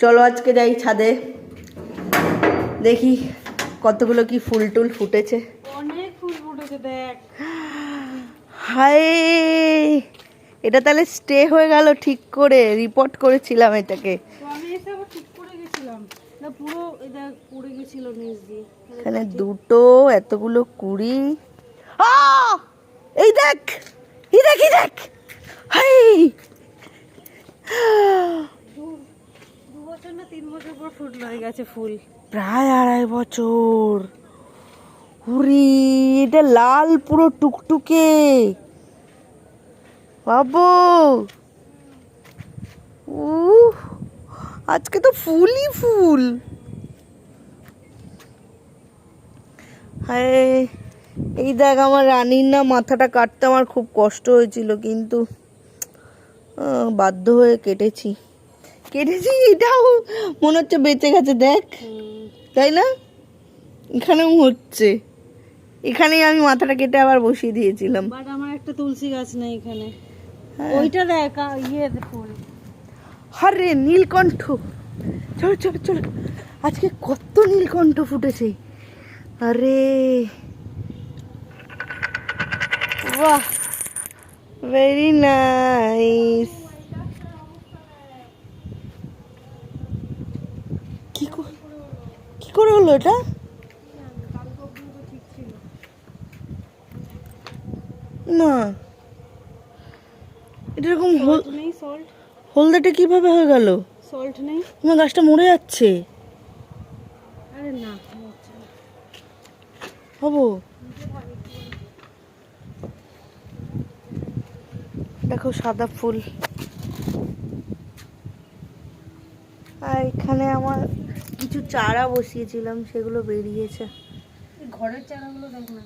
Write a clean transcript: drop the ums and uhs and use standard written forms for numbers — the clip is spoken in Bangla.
চলো আজকে যাই ছাদে, দেখি কতগুলো কি ফুল টুল ফুটেছে। অনেক ফুল ফুটেছে দেখ। হায়, এটা তাহলে স্টে হয়ে গেল, ঠিক করে রিপোর্ট করেছিলাম এটাকে। তো আমি এসে আবার ঠিক করে গেছিলাম না, পুরো এটা পড়ে গেছিল নিচ দিয়ে। এখানে দুটো, এতগুলো কুড়ি। এই দেখ, এই দেখ, এই দেখ, হাই। 2 বছর না 3 বছর পর ফুটলো, হয়ে গেছে ফুল প্রায় 2.5 বছর। উরি, এটা লাল পুরো টুকটুকে বাবু। আজকে তো ফুলই ফুল। হায়, এই দেখ আমার রানীর না মাথাটা কাটতে আমার খুব কষ্ট হয়েছিল, কিন্তু বাধ্য হয়ে কেটেছি। এটাও মনে হচ্ছে বেঁচে গেছে, দেখ, তাই না? এখানেও হচ্ছে, এখানেই আমি মাথাটা কেটে আবার বসিয়ে দিয়েছিলাম। বাট আমার একটা তুলসী গাছ নেই এখানে। ওইটা দেখ ফুল। আরে নীলকণ্ঠ, চলো চলো চলো, আজকে কত নীলকণ্ঠ ফুটেছে। আরে বাহ, ভেরি নাইস। কি করে হলো এটা? না, এটা এরকম নেই সল্ট, হলদেটা কিভাবে হয়ে গেল? সল্ট নেই। আমার গাছটা মরে যাচ্ছে। আরে না, হবো, দেখো সাদা ফুল। আর এখানে আমার কিছু চারা বসিয়েছিলাম, সেগুলো বেরিয়েছে। ঘরের চারাগুলো দেখ না।